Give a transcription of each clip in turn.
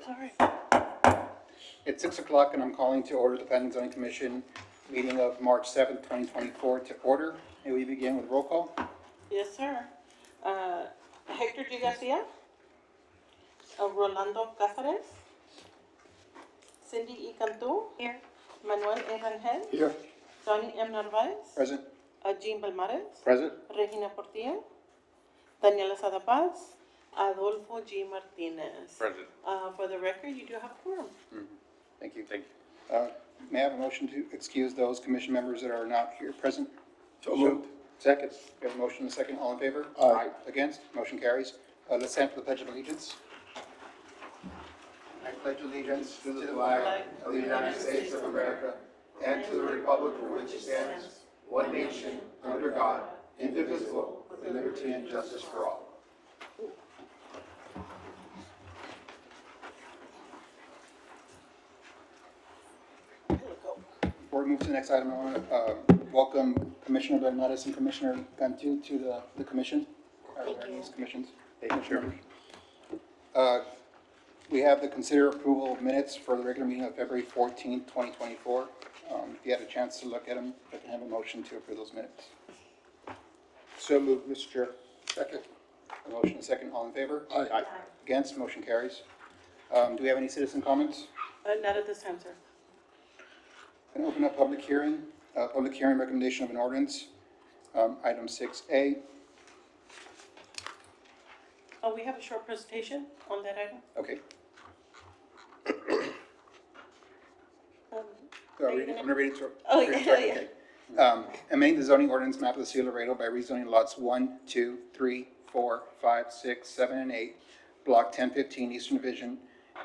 Sorry. It's 6 o'clock and I'm calling to order the Planning and Zoning Commission meeting of March 7th, 2024 to order. May we begin with roll call? Yes, sir. Hector G. Garcia. Rolando Cázares. Cindy E. Cantu. Here. Manuel E. Rangel. Here. Johnny M. Narvaez. Present. Jean Belmares. Present. Regina Portilla. Daniela Sada Paz. Adolfo G. Martinez. Present. For the record, you do have a quorum. Thank you. Thank you. May I have a motion to excuse those commission members that are not here present? So moved. Second. We have a motion and a second. All in favor? Aye. Against? Motion carries. Let's stand for the Pledge of Allegiance. I pledge allegiance to the flag of the United States of America and to the republic for which it stands, one nation, under God, indivisible, with liberty and justice for all. Before we move to the next item, I want to welcome Commissioner Bernardes and Commissioner Cantu to the commission. Thank you. Commissions. Hey, Commissioner. We have the consider approval of minutes for the regular meeting of February 14th, 2024. If you had a chance to look at them, I can have a motion to approve those minutes. So moved, Mr. Chair. Second. A motion and a second. All in favor? Aye. Against? Motion carries. Do we have any citizen comments? Not at this time, sir. Going to open up public hearing recommendation of an ordinance. Item 6A. We have a short presentation on that item. Okay. Are I'm you going to read it through. Oh, read it yeah, through. Okay. Amending the zoning ordinance map of the city of Laredo by rezoning lots 1, 2, 3, 4, 5, 6, 7, and 8, block 1015 Eastern Division,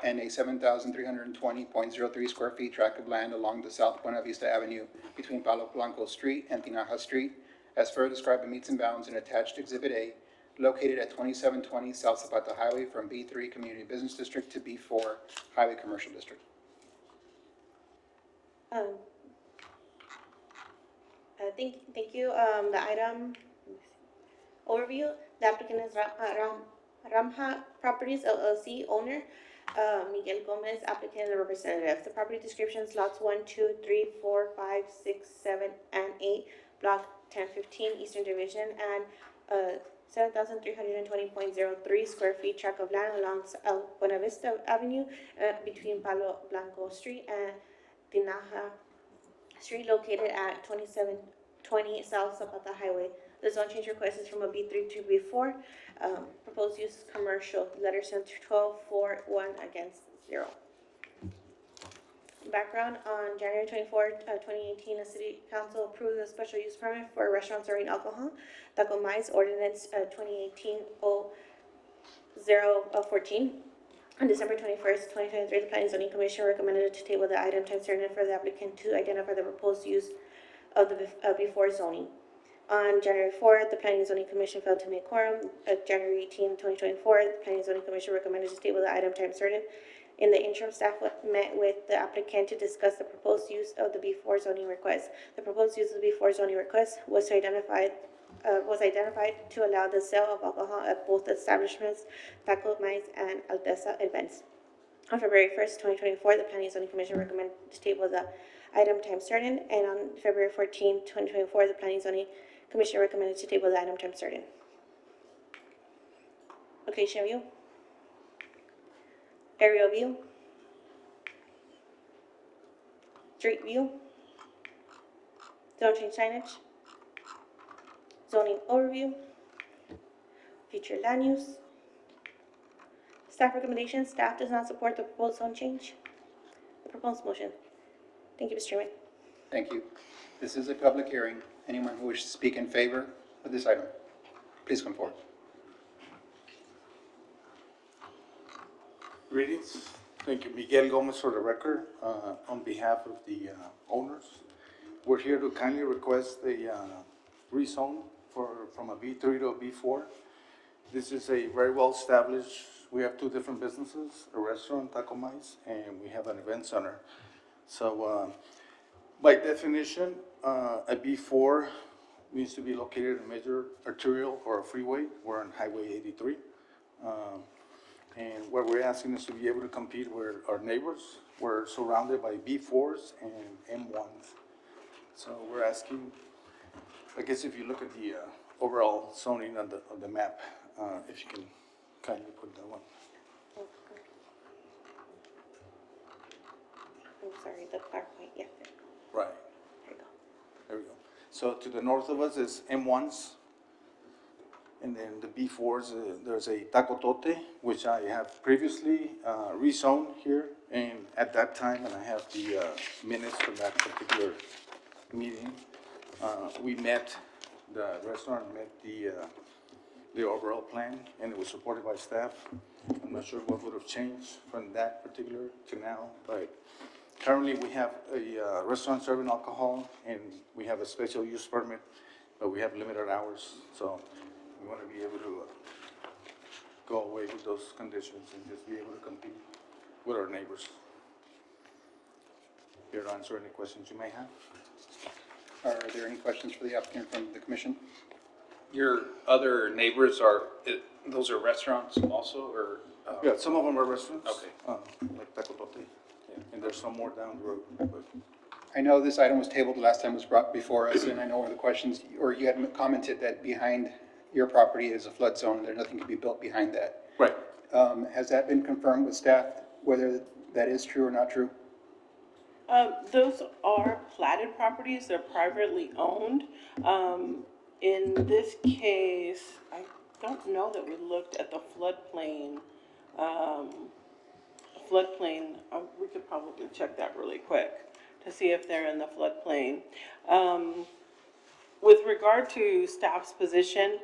and a 7,320.03 square feet tract of land along the South Buena Vista Avenue between Palo Blanco Street and Tinaja Street, as further described in meets and bounds in attached Exhibit A, located at 2720 South Zapata Highway from B3 Community Business District to B4 Highway Commercial District. Thank you. The item overview, the applicant is Ramha Properties LLC owner, Miguel Gomez, applicant and representative. The property descriptions, lots 1, 2, 3, 4, 5, 6, 7, and 8, block 1015 Eastern Division, and 7,320.03 square feet tract of land along Buena Vista Avenue between Palo Blanco Street and Tinaja Street, located at 2720 South Zapata Highway. The zone change request is from a B3 to B4. Proposed use commercial. Letter sent 12-4-1 against 0. Background: on January 24, 2018, the City Council approved a special use permit for a restaurant serving alcohol. Taco Mais Ordinance 2018-014. On December 21st, 2023, the Planning and Zoning Commission recommended to table the item time certain for the applicant to identify the proposed use of the before zoning. On January 4th, the Planning and Zoning Commission failed to make quorum. January 18, 2024, the Planning and Zoning Commission recommended to table the item time certain. In the interim, staff met with the applicant to discuss the proposed use of the before zoning request. The proposed use of the before zoning request was identified to allow the sale of alcohol at both establishments, Taco Mais and Alteza Events. On February 1st, 2024, the Planning and Zoning Commission recommended to table the item time certain, and on February 14, 2024, the Planning and Zoning Commission recommended to table the item time certain. Location view, aerial view, street view, zone change signage, zoning overview, future land use. Staff recommendations: staff does not support the proposed zone change. The proposed motion. Thank you, Mr. Chairman. Thank you. This is a public hearing. Anyone who wishes to speak in favor of this item, please come forward. Greetings. Thank you. Miguel Gomez for the record. On behalf of the owners, we're here to kindly request the rezone from a B3 to a B4. This is a very well established, we have two different businesses, a restaurant, Taco Mais, and we have an event center. So by definition, a B4 needs to be located in a major arterial or a freeway. We're on Highway 83. And what we're asking is to be able to compete with our neighbors. We're surrounded by B4s and M1s. So we're asking, I guess if you look at the overall zoning on the map, if you can kindly put that one. I'm sorry, the PowerPoint, yeah, Right, there you go. there we go. So to the north of us is M1s. And then the B4s, there's a Taco Tote, which I have previously rezoned here. And at that time, and I have the minutes from that particular meeting, the restaurant met the overall plan, and it was supported by staff. I'm not sure what would have changed from that particular to now, but currently we have a restaurant serving alcohol, and we have a special use permit, but we have limited hours, so we want to be able to go away with those conditions and just be able to compete with our neighbors. Here to answer any questions you may have. Are there any questions for the applicant from the commission? Your other neighbors those are restaurants also, or? Yeah, some of them are restaurants. Okay. Like Taco Tote, and there's some more down the road, but. I know this item was tabled the last time it was brought before us, and I know one of the questions, or you had commented that behind your property is a flood zone, and there's nothing to be built behind that. Right. Has that been confirmed with staff, whether that is true or not true? Those are platted properties, they're privately owned. In this case, I don't know that we looked at the floodplain. We could probably check that really quick to see if they're in the floodplain. With regard to staff's position,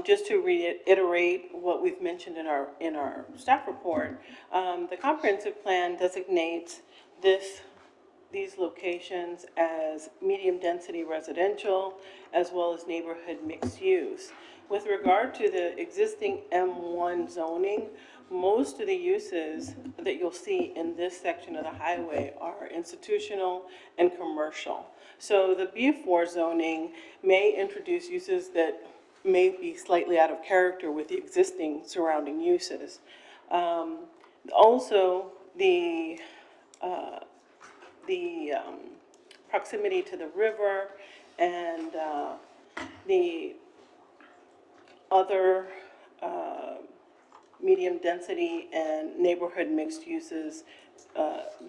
just to reiterate what we've mentioned in our staff report, the comprehensive plan designates these locations as medium-density residential, as well as neighborhood mixed use. With regard to the existing M1 zoning, most of the uses that you'll see in this section of the highway are institutional and commercial. So the B4 zoning may introduce uses that may be slightly out of character with the existing surrounding uses. Also, the proximity to the river and the other medium density and neighborhood mixed uses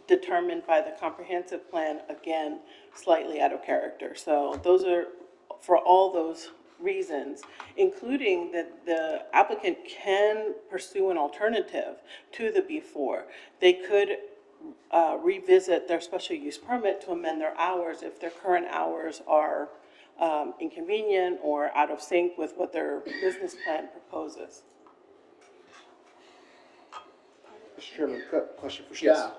determined by the comprehensive plan, again, slightly out of character. So those are, for all those reasons, including that the applicant can pursue an alternative to the B4. They could revisit their special use permit to amend their hours if their current hours are inconvenient or out of sync with what their business plan proposes. Mr. Chairman, question for staff.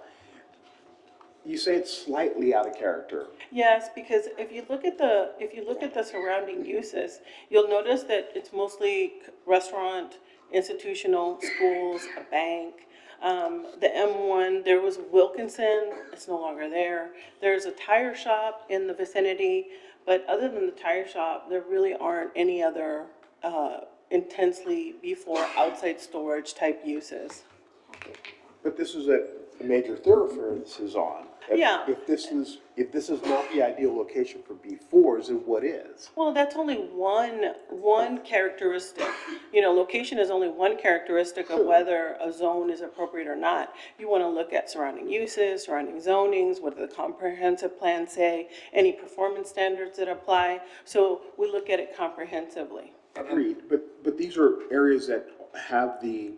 You say it's slightly out of character. Yes, because if you look at the surrounding uses, you'll notice that it's mostly restaurant, institutional, schools, a bank. The M1, there was Wilkinson, it's no longer there. There's a tire shop in the vicinity, but other than the tire shop, there really aren't any other intensely B4 outside storage type uses. But this is a major thoroughfare this is on. Yeah. If this is not the ideal location for B4s, then what is? Well, that's only one characteristic. You know, location is only one characteristic of whether a zone is appropriate or not. You want to look at surrounding uses, surrounding zonings, what do the comprehensive plans say, any performance standards that apply. So we look at it comprehensively. Agreed, but these are areas that have the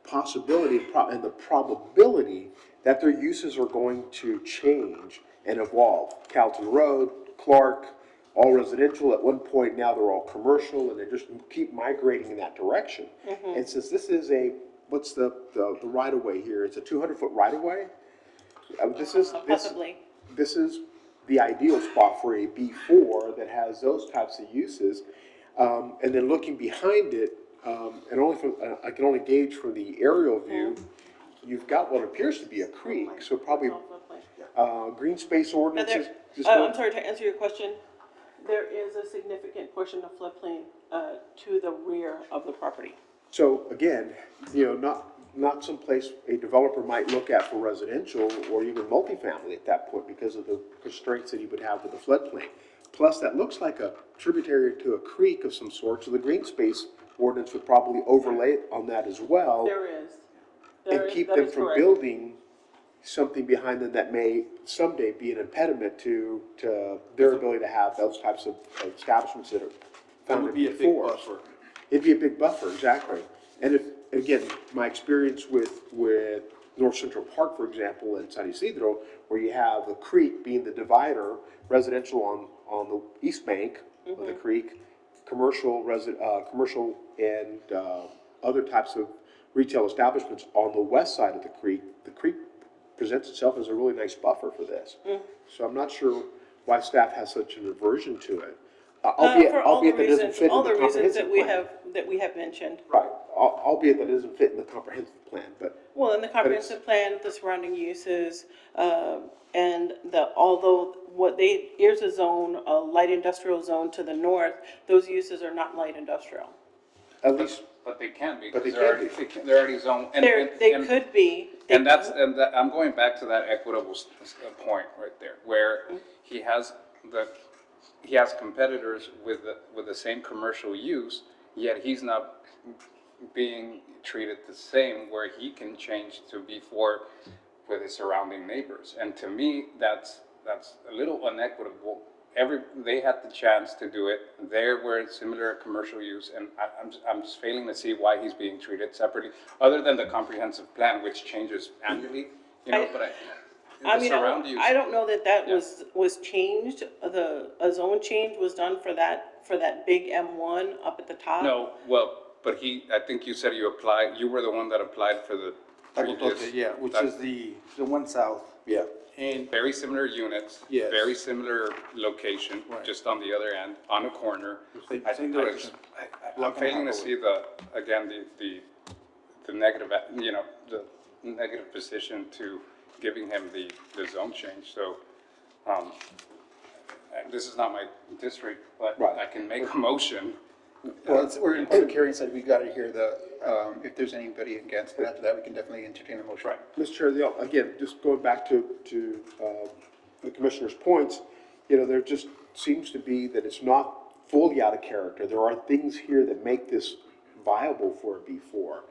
possibility and the probability that their uses are going to change and evolve. Calton Road, Clark, all residential at one point, now they're all commercial, and they just keep migrating in that direction. And since this is what's the right-of-way here? It's a 200-foot right-of-way? Possibly. This is the ideal spot for a B4 that has those types of uses. And then looking behind it, and I can only gauge from the aerial view, you've got what appears to be a creek, so probably green space Now ordinances. I'm sorry, to answer your question, there is a significant portion of floodplain to the rear of the property. So again, not someplace a developer might look at for residential or even multifamily at that point because of the constraints that he would have with the floodplain. Plus, that looks like a tributary to a creek of some sort, so the green space ordinance would probably overlay it on that as well. There is. And keep them from building something behind them that may someday be an impediment to their ability to have those types of establishments that are That found would in be a big before. buffer. It'd be a big buffer, exactly. And if, again, my experience with North Central Park, for example, in San Isidro, where you have the creek being the divider, residential on the east bank of the creek, commercial and, other types of retail establishments on the west side of the creek presents itself as a really nice buffer for this. So I'm not sure why staff has such an aversion to it. For all the Albeit that it doesn't reasons, fit in all the the reasons comprehensive plan. that we have mentioned. Right, albeit that it doesn't fit in the comprehensive plan, but Well, in the comprehensive plan, the surrounding uses, and although here's a zone, a light industrial zone to the north, those uses are not light industrial. at least, But they can be, But because they they're can already, they're already zoned. They could be. And I'm going back to that equitable point right there, where he has competitors with the same commercial use, yet he's not being treated the same, where he can change to B4 with his surrounding neighbors. And to me, that's a little unequitable. They had the chance to do it. There were similar commercial use, and I'm just failing to see why he's being treated separately, other than the comprehensive plan, which changes annually, but I the mean, surround use. I don't know that Yeah. was changed, a zone change was done for that big M1 up at the top. No, well, but I think you said you were the one that applied for the Tacotote, previous. yeah, which that- is the one south. Yeah. And Very similar units. Yes. Very similar location, Right. just on the other end, on a corner. Same- I- same I direction. just- I'm Block and a failing to half see the negative, the negative position to giving him the zone change, so, and this is not my district, but Right. I can make a motion. Well, we're in public hearing, so we've got to hear if there's anybody against it. After that, we can definitely entertain a motion. Right. Mr. Chair, again, just going back to the commissioner's points, there just seems to be that it's not fully out of character. There are things here that make this viable for a B4.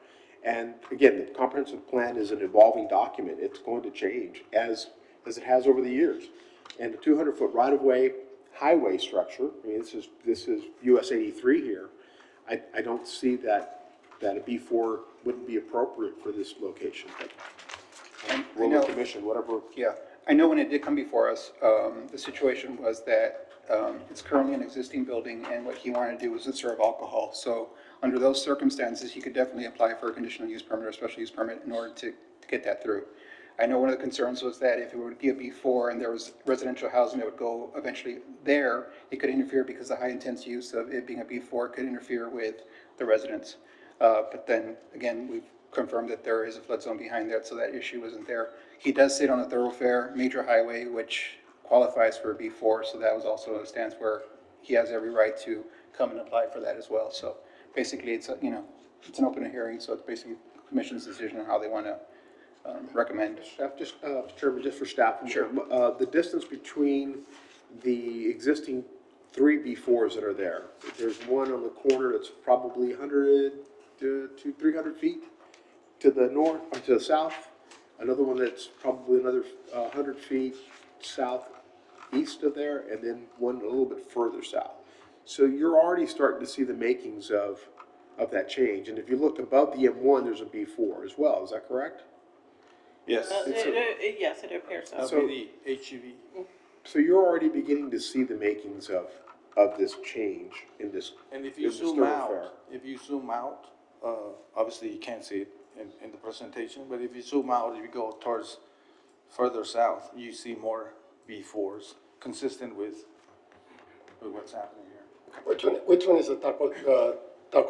And again, the comprehensive plan is an evolving document. It's going to change as it has over the years. And the 200-foot right-of-way highway structure, I mean, this is US 83 here. I don't see that a B4 wouldn't be appropriate for this location. But I will know- the commission, whatever. Yeah, I know when it did come before us, the situation was that it's currently an existing building, and what he wanted to do was to serve alcohol. So under those circumstances, he could definitely apply for a conditional use permit or special use permit in order to get that through. I know one of the concerns was that if it would be a B4 and there was residential housing that would go eventually there, it could interfere because the high intense use of it being a B4 could interfere with the residents. But then, again, we've confirmed that there is a flood zone behind that, so that issue isn't there. He does sit on a thoroughfare, major highway, which qualifies for a B4, so that was also a stance where he has every right to come and apply for that as well. So basically, it's an open hearing, so it's basically the commission's decision on how they want to recommend. Staff, Mr. Chairman, just for staff. Sure. The distance between the existing 3 B4s that are there, there's one on the corner that's probably 100 to 300 feet to the north, or to the south. Another one that's probably another 100 feet southeast of there, and then one a little bit further south. So you're already starting to see the makings of that change. And if you look above the M1, there's a B4 as well. Is that correct? yes, Yes, it appears so. that'll be the HEV. So you're already beginning to see the makings of this change in this. And if in you this zoom thoroughfare. out, obviously you can't see it in the presentation, but if you zoom out, if you go towards further south, you see more B4s, consistent with what's happening here. Which one is the taco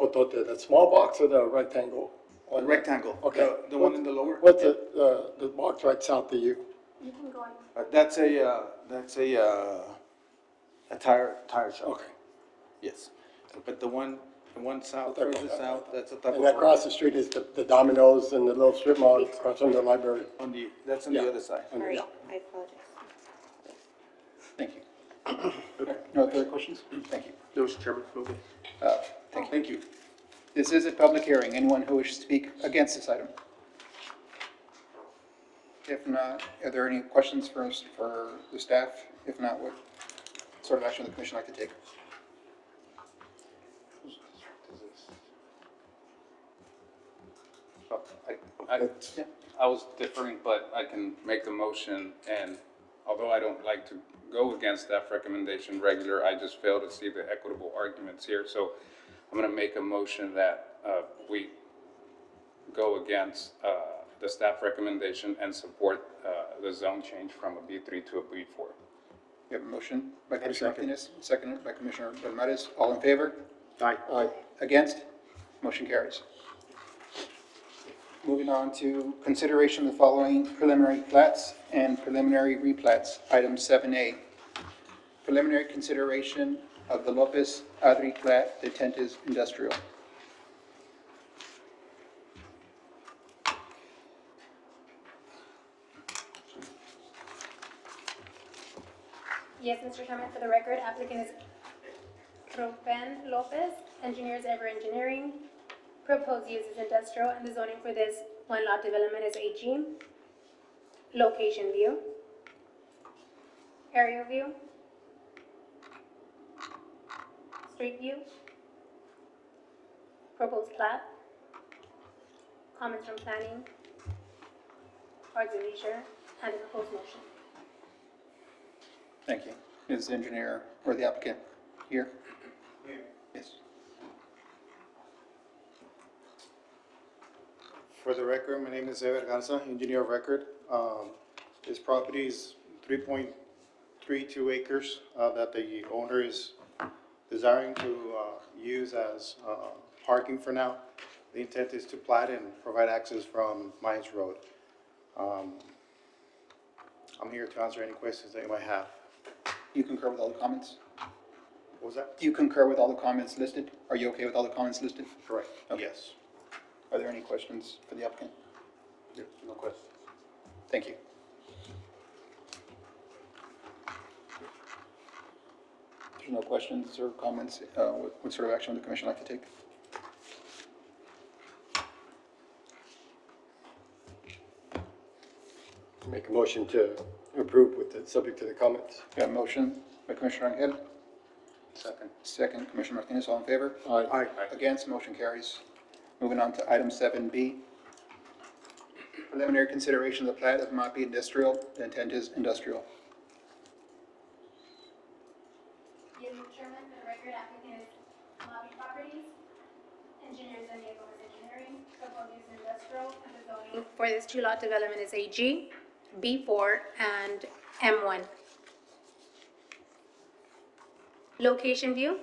tote, the small box or the rectangle? The rectangle, Okay. the one in the lower? What's the box right south of you? That's a tire shop. Okay. Yes, but the one The one south, Taco further Torte. south, that's a Taco And across Torte. the street is the Domino's and the little strip mall across from the library. On the, that's on the Yeah. other side. Sorry, I apologize. Thank you. No further questions? Thank you. No, Mr. Chairman, okay. Thank you. This is a public hearing. Anyone who wishes to speak against this item? If not, are there any questions for the staff? If not, what sort of action would the commission like to take? I, I was differing, but I can make the motion, and although I don't like to go against staff recommendation regular, I just fail to see the equitable arguments here, so I'm gonna make a motion that, we go against, the staff recommendation and support, the zone change from a B3 to a B4. We have a motion by Commissioner second. Martinez, seconded by Commissioner Bermudez. All in favor? Aye. Aye. Against? Motion carries. Moving on to consideration of the following preliminary plats and preliminary replats. Item 7A, preliminary consideration of the Lopez Adri plat, the intent is industrial. Yes, Mr. Chairman, for the record, applicant is Ruben Lopez, engineers Ever Engineering. Proposed use is industrial, and the zoning for this one lot development is AG. Location view. Aerial view. Street view. Proposed plat. Comments from planning. Arts and leisure, and the proposed motion. Thank you. Is the engineer or the applicant here? Yes. For the record, my name is Ever Garza, engineer of record. This property is 3.32 acres that the owner is desiring to use as parking for now. The intent is to plat and provide access from Mines Road. I'm here to answer any questions that you might have. You concur with all the comments? What was that? Do you concur with all the comments listed? Are you okay with all the comments listed? Correct. Okay. Yes. Are there any questions for the applicant? No questions. Thank you. If there's no questions or comments, what sort of action would the commission like to take? Make a motion to approve with the, subject to the comments. We have a motion by Commissioner Rangel, Second. second Commissioner Martinez, all in favor? Aye. Against, motion carries. Moving on to item 7B. Preliminary consideration of the plat of Mapi Industrial, the intent is industrial. Yes, Mr. Chairman, for the record, applicant is Lobby Properties, engineers Daniel Gomez Engineering, proposed use industrial, and the zoning for this two-lot development is AG, B4, and M1. Location view.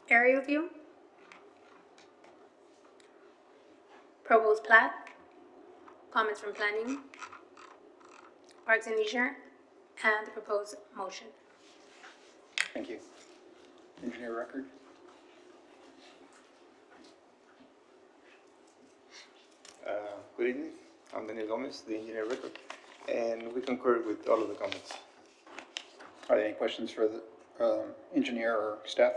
Aerial view. Proposed plat. Comments from planning. Parks and leisure, and the proposed motion. Thank you. Engineer record. Good evening. I'm Daniel Gomez, the engineer of record, and we concur with all of the comments. Are there any questions for the engineer or staff?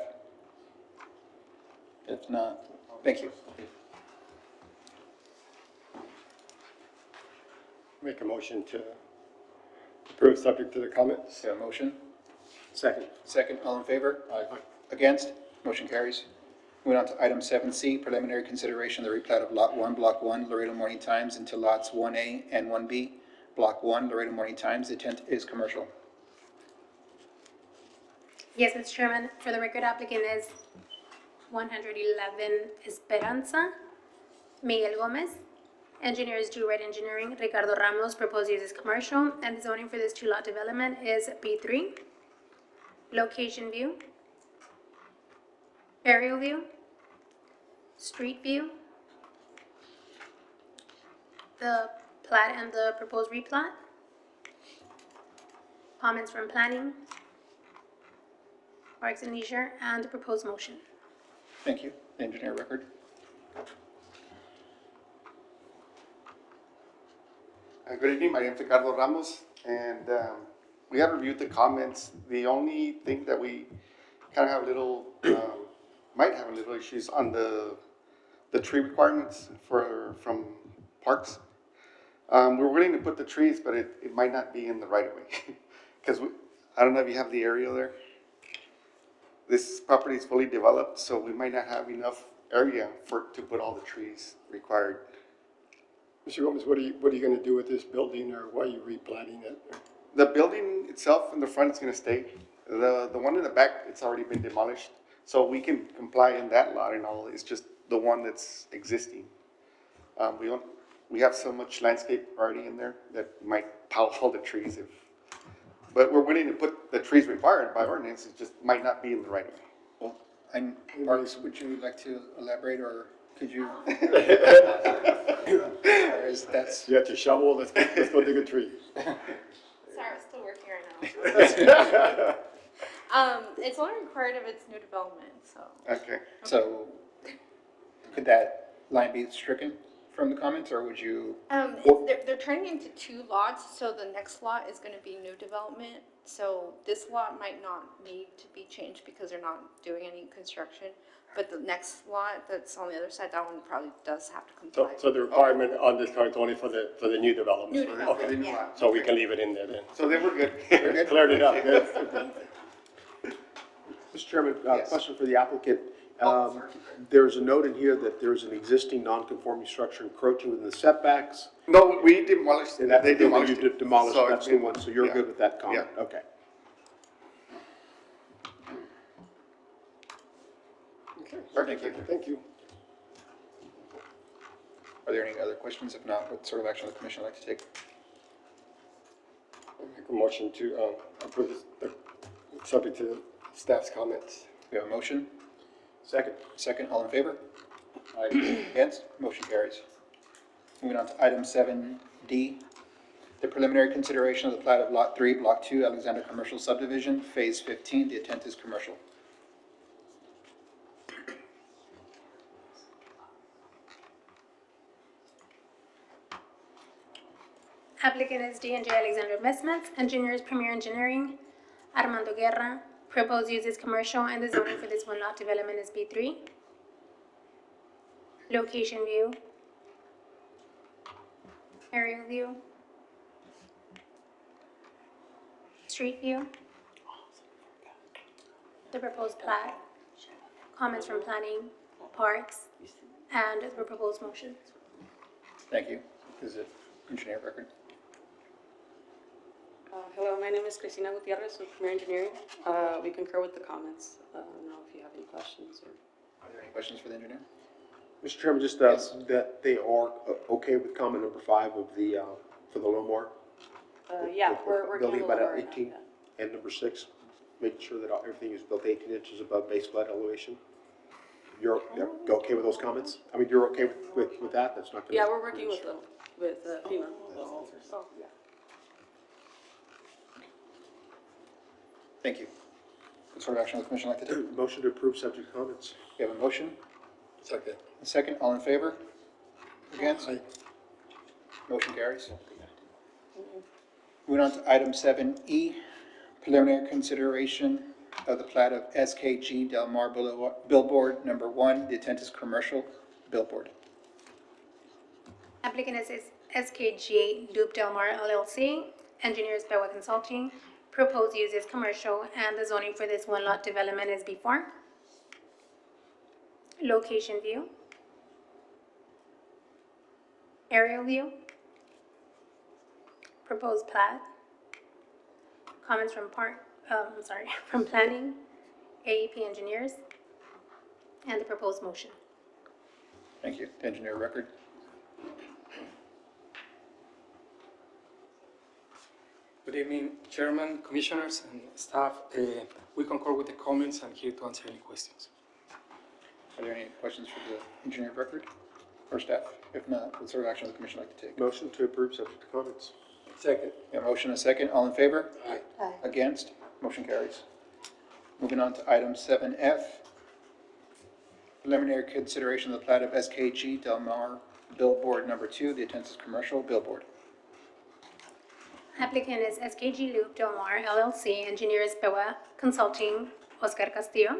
If not, thank you. Make a motion to approve, subject to the comments. We have a motion. Second. Second, all in favor? Aye. Against? Motion carries. Moving on to item 7C, preliminary consideration of the replat of Lot 1, Block 1, Laredo Morning Times into Lots 1A and 1B. Block 1, Laredo Morning Times, the intent is commercial. Yes, Mr. Chairman, for the record, applicant is 111 Esperanza, Miguel Gomez. Engineer is Do Right Engineering, Ricardo Ramos. Proposed use is commercial, and the zoning for this two-lot development is B3. Location view. Aerial view. Street view. The plat and the proposed replat. Comments from planning. Parks and Leisure, and the proposed motion. Thank you. Engineer record. Good evening, my name is Ricardo Ramos, and we have reviewed the comments. The only thing that we kind of have a little, might have a little issues on the tree requirements from parks. We're willing to put the trees, but it might not be in the right of way. Because I don't know if you have the aerial there. This property is fully developed, so we might not have enough area to put all the trees required. Mr. Gomez, what are you gonna do with this building, or why are you replanting it? The building itself in the front is gonna stay. The one in the back, it's already been demolished, so we can comply in that lot and all. It's just the one that's existing. We have so much landscape already in there that might pile all the trees but we're willing to put the trees required by ordinance. It just might not be in the right of way. Well, and Parks, would you like to elaborate, or could you? Or is that's, You have to shovel, let's go dig a tree. Sarah's still working right now. It's only required if it's new development, so. Okay. so could that line be stricken from the comments, or would you? They're turning into 2 lots, so the next lot is gonna be new development. So this lot might not need to be changed because they're not doing any construction. But the next lot that's on the other side, that one probably does have to comply. So the requirement on this card is only for the new development? New development, Okay, then you yeah. want- So we can leave it in there then? So then we're good. Cleared it up, yes. Mr. Chairman, Yes. question for the applicant. There's a note in here that there's an existing non-conforming structure encroaching within the setbacks. No, we demolished, And that, they demolished you it. demolished, So that's it's the been- one, so you're yeah. good with that comment? Yeah. Okay. Thank you. Thank you. Are there any other questions? If not, what sort of action would the commission like to take? Make a motion to approve this, subject to staff's comments. We have a motion. Second. Second, all in favor? Against? Motion carries. Moving on to item 7D, the preliminary consideration of the plat of Lot 3, Block 2, Alexander Commercial Subdivision, Phase 15. The intent is commercial. Applicant is D&J Alexander Investments, engineers Premier Engineering, Armando Guerra. Proposed use is commercial, and the zoning for this 1 lot development is B3. Location view. Aerial view. Street view. The proposed plat. Comments from planning, parks, and the proposed motion. Thank you. Is it engineer record? Hello, my name is Cristina Gutierrez with Premier Engineering. We concur with the comments. I don't know if you have any questions or. Are there any questions for the engineer? Mr. Chairman, just Yes. that they are okay with comment number 5 of the, for the Lomar? Yeah, we're working on Building the about lower end, 18, yeah. and number 6, making sure that everything is built 18 inches above base flood elevation. You're okay with those comments? I mean, you're okay with that? That's not gonna. Yeah, we're working with FEMA. So, yeah. Thank you. What sort of action would the commission like to take? Motion to approve subject to comments. We have a motion. Second. A second, all in favor? Against? Aye. Motion carries. Moving on to item 7E, preliminary consideration of the plat of SKG Del Mar Billboard Number 1. The intent is commercial billboard. Applicant is SKG Loop Del Mar LLC, engineers Bewa Consulting. Proposed use is commercial, and the zoning for this 1 lot development is B4. Location view. Aerial view. Proposed plat. Comments from from planning, AEP engineers, and the proposed motion. Thank you. The engineer record. Good evening, Chairman, Commissioners, and staff. We concur with the comments and here to answer any questions. Are there any questions for the engineer record or staff? If not, what sort of action would the commission like to take? Motion to approve subject to comments. Second. We have a motion and a second, all in favor? Aye. Against? Motion carries. Moving on to item 7F, preliminary consideration of the plat of SKG Del Mar Billboard Number 2, the intent is commercial billboard. Applicant is SKG Loop Del Mar LLC, engineer is Pewa Consulting, Oscar Castillo.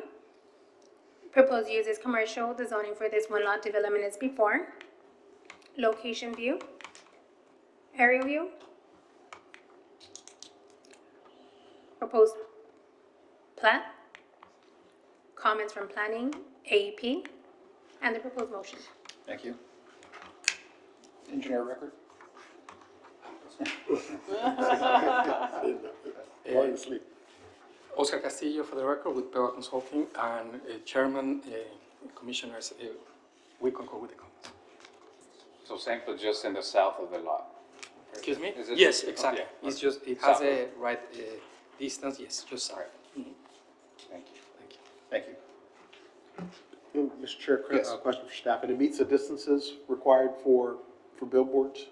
Proposed use is commercial, the zoning for this one lot development is before. Location view, aerial view. Proposed plat, comments from planning, AEP, and the proposed motion. Thank you. Engineer record? Falling asleep. Oscar Castillo for the record with Pewa Consulting and Chairman, Commissioners, we concur with the comments. So same, but just in the south of the lot. Excuse me? Is it- Yes, exactly. okay. It's just, it has South. a right distance, yes, just south. Thank you. Thank you. Thank you. Mr. Chair, Yes. question for staff, and it meets the distances required for billboards?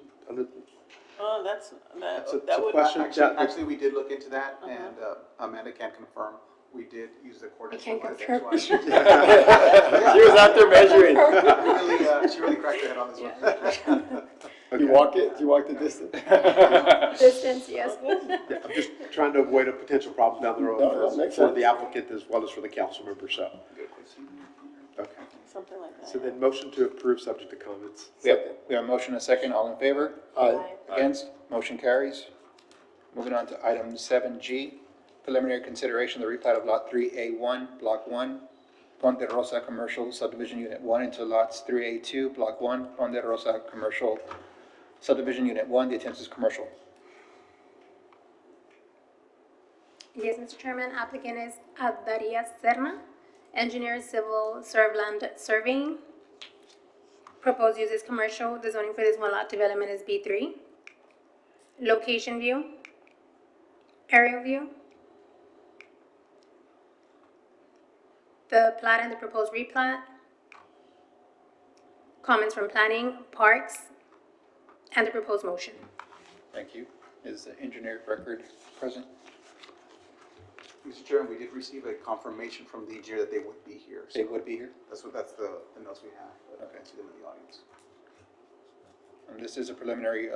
Oh, That's that a would. question. Actually, we did look into that, and Amanda can confirm, we did use the coordinates. can provided. confirm. That's why She was out there measuring. She really cracked her head on this one. You walk it, you walk the distance? Distance, yes. I'm just trying to avoid a potential problem down the No, no, road makes for sense. the applicant as well as for the council member, so. Okay. Something like that. So then motion to approve subject to comments. We have a motion and a second, all in favor? Aye. Against? Motion carries. Moving on to item 7G, preliminary consideration of the replat of Lot 3A1, Block 1, Ponte Rosa Commercial Subdivision Unit 1 into lots 3A2, Block 1, Ponte Rosa Commercial Subdivision Unit 1, the intent is commercial. Yes, Mr. Chairman, applicant is Adaria Serna, engineer civil land surveying. Proposed use is commercial, the zoning for this one lot development is B3. Location view, aerial view. The plat and the proposed replat. Comments from planning, parks, and the proposed motion. Thank you. Is the engineer of record present? Mr. Chairman, we did receive a confirmation from the engineer that they would be here. So They would be here? that's the notes we have. But I can see them in the audience. This is a preliminary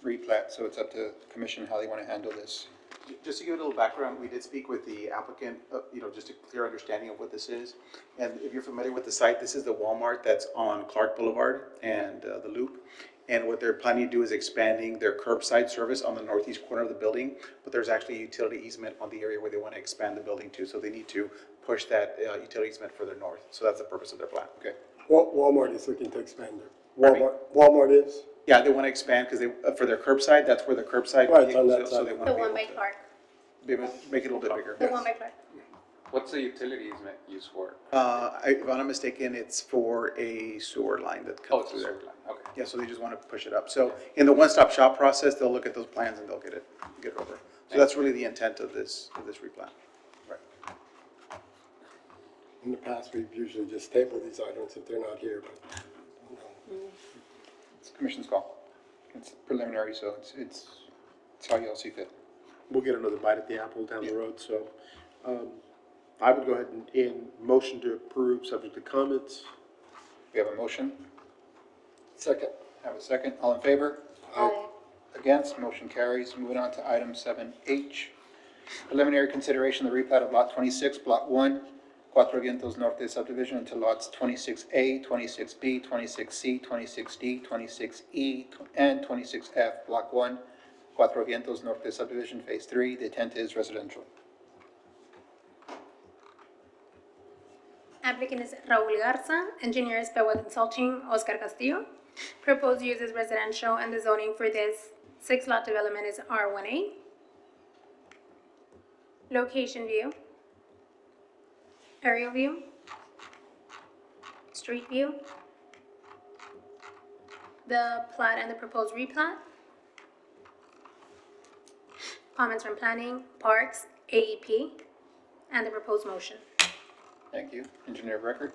replat, so it's up to the commission how they want to handle this. Just to give it a little background, we did speak with the applicant, just a clear understanding of what this is. And if you're familiar with the site, this is the Walmart that's on Clark Boulevard and the Loop. And what they're planning to do is expanding their curbside service on the northeast corner of the building, but there's actually a utility easement on the area where they want to expand the building to, so they need to push that utility easement further north. So that's the purpose of their plan. Okay. Walmart is looking to expand there. Walmart is? Yeah, they want to expand because for their curbside, that's where the curbside Right, on vehicles that go, so side. they want The to be one able by to Clark, make it a little bit bigger. the one by Clark. What's the utility easement used for? If I'm not mistaken, it's for a sewer line that Oh, comes it's a through there. sewer line, okay. Yeah, so they just want to push it up. So in the one-stop shop process, they'll look at those plans and they'll get it over. So that's really the intent of this replat. In the past, we've usually just tabled these items if they're not here, but, It's the commission's call. It's preliminary, so it's how y'all see fit. We'll get another bite at the apple down the road, so, I would go ahead and motion to approve subject to comments. We have a motion, second. have a second, all in favor? Aye. Against, motion carries. Moving on to item 7H, preliminary consideration of the replat of Lot 26, Block 1, Cuatro Vientos Norte subdivision into lots 26A, 26B, 26C, 26D, 26E, and 26F, Block 1, Cuatro Vientos Norte subdivision, Phase 3. The intent is residential. Applicant is Raul Garza, engineer is Pewa Consulting, Oscar Castillo. Proposed use is residential and the zoning for this 6-lot development is R1A. Location view, aerial view, street view, the plat and the proposed replat, comments from planning, parks, AEP, and the proposed motion. Thank you. Engineer of record?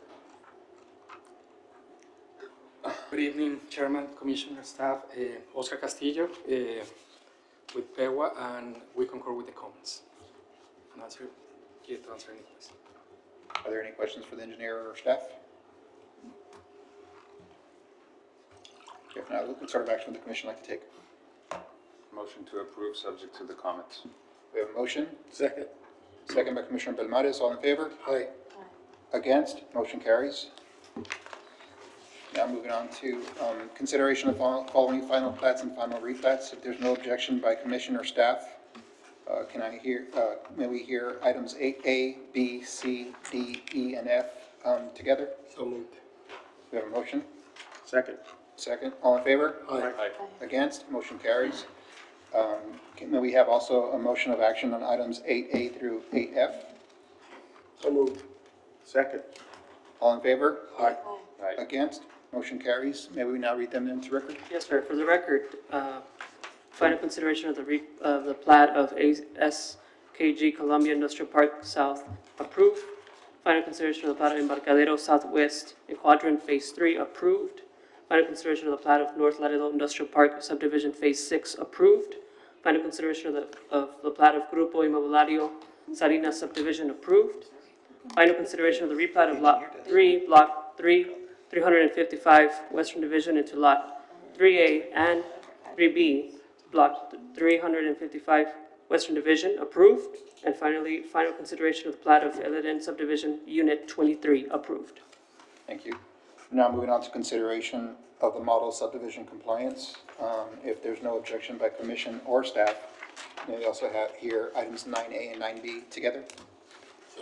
Good evening, Chairman, Commissioner, staff, Oscar Castillo with PEWA, and we concur with the comments. and answer, here to answer any questions. Are there any questions for the engineer or staff? If not, what sort of action would the commission like to take? Motion to approve, subject to the comments. We have a motion, Second. second by Commissioner Belmontes, all in favor? Aye. Against, motion carries. Now moving on to consideration of following final plats and final replats. If there's no objection by commission or staff, may we hear items 8A, B, C, D, E, and F together? So moved. We have a motion, Second. second, all in favor? Aye. Against, motion carries. May we have also a motion of action on items 8A through 8F? So moved. Second. All in favor? Aye. Against, motion carries. May we now read them into record? Yes, sir. For the record, final consideration of the plat of SKG Columbia Industrial Park South approved. Final consideration of the plat of Embarcadero Southwest in Quadrant Phase 3 approved. Final consideration of the plat of North Laredo Industrial Park Subdivision Phase 6 approved. Final consideration of the plat of Grupo Inmobiliario Salinas Subdivision approved. Final consideration of the replat of Lot 3, Block 355, Western Division into Lot 3A and 3B, Block 355, Western Division, approved. And finally, final consideration of the plat of El Eden Subdivision, Unit 23, approved. Thank you. Now moving on to consideration of the model subdivision compliance. If there's no objection by commission or staff, may we also have here items 9A and 9B together?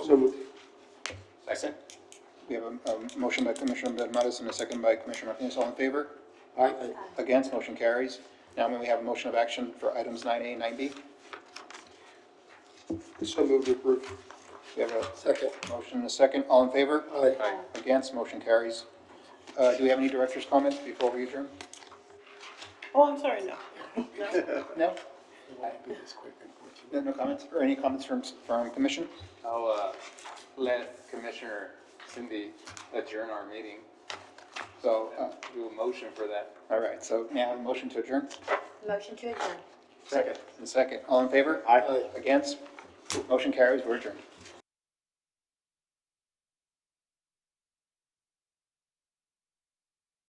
So moved. Second. We have a motion by Commissioner Belmontes and a second by Commissioner Martinez. All in favor? Aye. Against, motion carries. Now may we have a motion of action for items 9A and 9B? So moved to approve. We have a Second. motion and a second. All in favor? Aye. Against, motion carries. Do we have any director's comments before we adjourn? Oh, I'm sorry, no. No? No comments? Or any comments from commission? I'll let Commissioner Cindy adjourn our meeting. So, Do a motion for that. all right, so may I have a motion to adjourn? Motion to adjourn. Second. And second. All in favor? Aye. Against? Motion carries. We're adjourned.